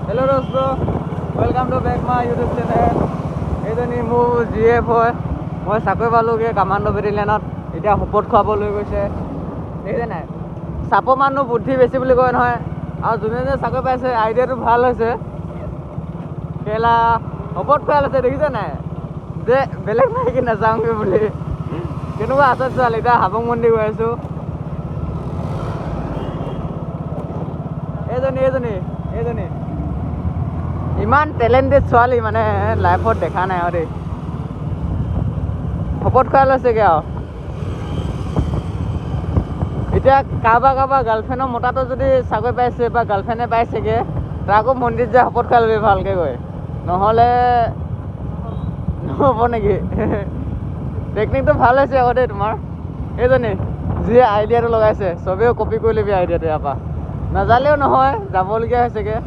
Hello Rosbro, welcome to back my YouTube channel. এইজনী মোৰ GF হয়। মই চাকৰি পালোঁগৈ কামাণ্ডো বেটেলিয়নত। এতিয়া সপোত খুৱাবলৈ গৈছে। দেখিছে নাই? চাপৰ মানুহ বুদ্ধি বেছি বুলি কয় নহয়। আৰু যোনে যোনে চাকৰি পাইছে আইডিয়াটো ভাল হৈছে। কেলা সপোত খুৱাই লৈছে দেখিছে নাই? যে বেলেগ নাই কি নাযাওঁগৈ বুলি। কেনেকুৱা আছে ছোৱালী। এতিয়া হাবুং মন্দিৰ গৈ আছোঁ। এইজনী ইমান টেলেণ্টেড ছোৱালী মানে লাইফত দেখা নাই আৰু দেই। শপত খুৱাই লৈছেগৈ আৰু এতিয়া কাৰোবাৰ গাৰ্লফ্ৰেণ্ডৰ মতাটো যদি চাকৰি পাইছে বা গাৰ্লফ্ৰেণ্ডে পাইছেগৈ তাকো মন্দিৰত যায় শপত খুৱাই ল'বি ভালকৈ গৈ, নহ'লে নহ'ব নেকি? টেকনিকটো ভাল হৈছে আকৌ দেই তোমাৰ। এইজনী যিয়ে আইডিয়াটো লগাইছে চবেও কপি কৰি ল'বি আইডিয়াটো ইয়াৰ পৰা। নাজালেও নহয়, যাবলগীয়া হৈছেগৈ।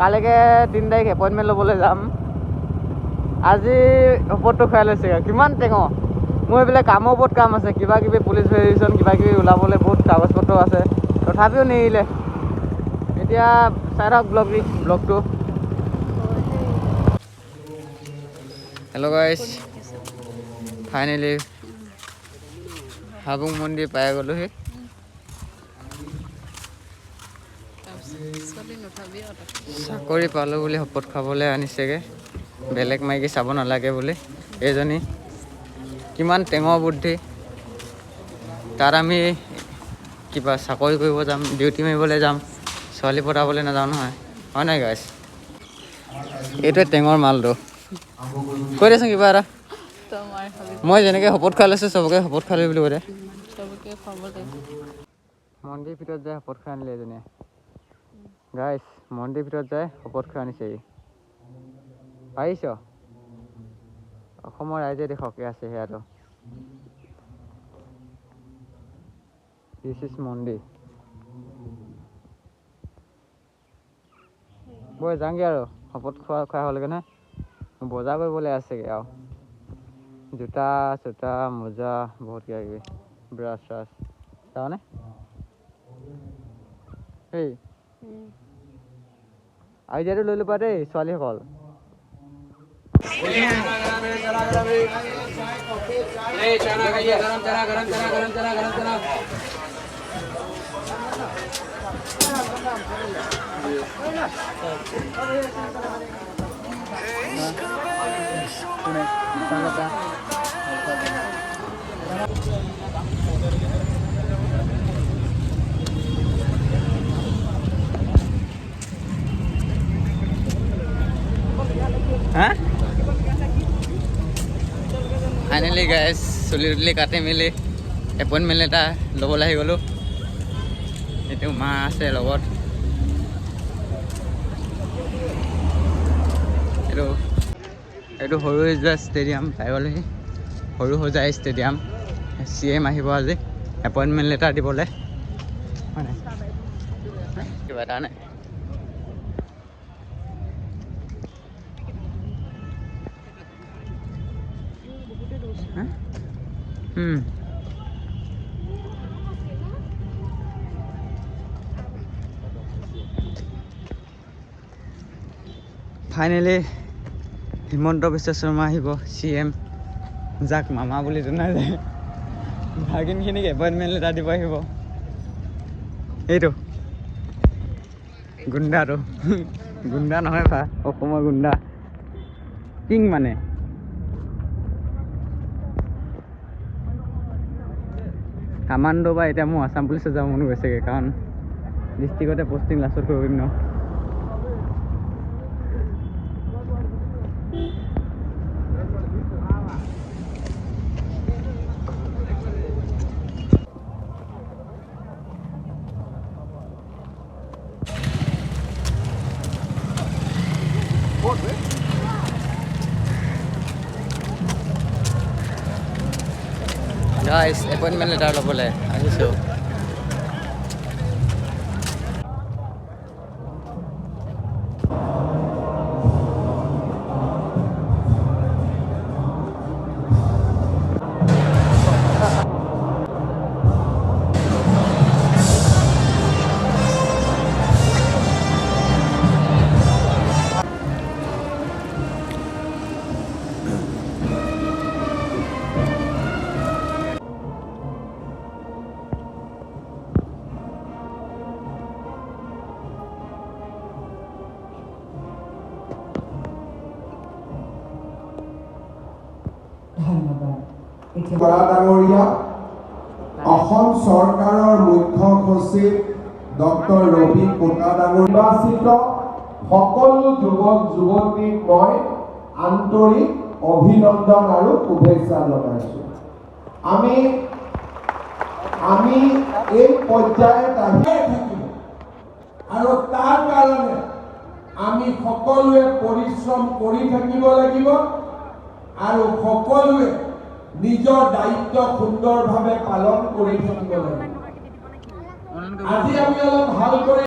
কাইলৈকে 3 তাৰিখ এপইণ্টমেণ্ট ল'বলৈ যাম। আজি ওপৰতটো খুৱাই লৈছেগৈ। কিমান টেঙৰ মোৰ এইবিলাক কামৰ ওপৰত কাম আছে, কিবা কিবি পুলিচ ভেৰিফিকেশ্যন কিবা কিবি ওলাবলৈ বহুত কাগজ পত্ৰ আছে, তথাপিও নেৰিলে। এতিয়া চাই থাকক ব্লগটো। হেল্ল' গাইছ, ফাইনেলি হাবুং মন্দিৰ পাই গ'লোহি। চাকৰি পালোঁ বুলি শপত খাবলৈ আনিছেগৈ। বেলেগ মাইকী চাব নালাগে বুলি। এইজনী কিমান টেঙৰ বুদ্ধি। তাত আমি কিবা চাকৰি কৰিব যাম, ডিউটি মাৰিবলৈ যাম, ছোৱালী পতাবলৈ নাযাওঁ নহয়, হয় নাই গাইছ? এইটোৱে টেঙৰ মালটো। কৈ দেচোন কিবা এটা। মই যেনেকৈ শপত খাই লৈছোঁ চবকে শপত খাই বুলি কৈ দে। মন্দিৰ ভিতৰত যায় শপত খাই আনিলে এজনীয়ে। গাইছ মন্দিৰ ভিতৰত যায় শপত খাই আনিছেহি। পাৰিছ? অসমৰ ৰাইজে দেখকে আছে সেয়াটো। দিছ ইজ মন্দিৰ। বৈ যাওঁগৈ আৰু শপত খোৱা হ'লগৈ নহয়। বজাৰ কৰিবলৈ আছেগৈ আৰু জোতা চোতা মোজা বহুত কিবা কিবি ব্ৰাছ চাছ চাওঁনে? এই আইডিয়াটো লৈ ল'বা দেই ছোৱালীসকল। হা? ফাইনেলি গাইছ চুলি তুলি কাটি মেলি এপইণ্টমেণ্ট এটা ল'বলৈ আহি গ'লোঁ। এইটো মা আছে লগত। এইটো সৰু সজাই ষ্টেডিয়াম পাই গ'লোহি। সৰু সজাই ষ্টেডিয়াম। CM আহিব আজি এপইণ্টমেণ্ট লেটাৰ দিবলৈ। হয় নাই কিবা এটা নাই। ফাইনেলি হিমন্ত বিশ্ব শৰ্মা আহিব CM, যাক মামা বুলি জনা যায়। ভাগিনখিনিক এপইণ্টমেণ্ট লেটাৰ দিব আহিব। এইটো গুণ্ডাটো গুণ্ডা নহয় ভা, অসমৰ গুণ্ডা কিং মানে। কামাণ্ডো বা এতিয়া মোৰ আছাম পুলিচত যাব মন গৈছেগৈ, কাৰণ ডিষ্ট্ৰিক্টতে পষ্টিং লাষ্টত কৰিব পাৰিম ন। গাইছ এপইণ্টমেণ্ট লেটাৰ ল'বলৈ আহিছোঁ। বৰা ডাঙৰীয়া, অসম চৰকাৰৰ মুখ্য সচিব ডক্টৰ ৰবি কোটা ডাঙৰীয়া, নিৰ্বাচিত সকলো যুৱক যুৱতীক মই আন্তৰিক অভিনন্দন আৰু শুভেচ্ছা জনাইছোঁ। আমি এই পৰ্যায়ত আহিয়ে থাকিম আৰু তাৰ কাৰণে আমি সকলোৱে পৰিশ্ৰম কৰি থাকিব লাগিব আৰু সকলোৱে নিজৰ দায়িত্ব সুন্দৰভাৱে পালন কৰি থাকিব লাগিব। আজি আমি অলপ ভাল কৰি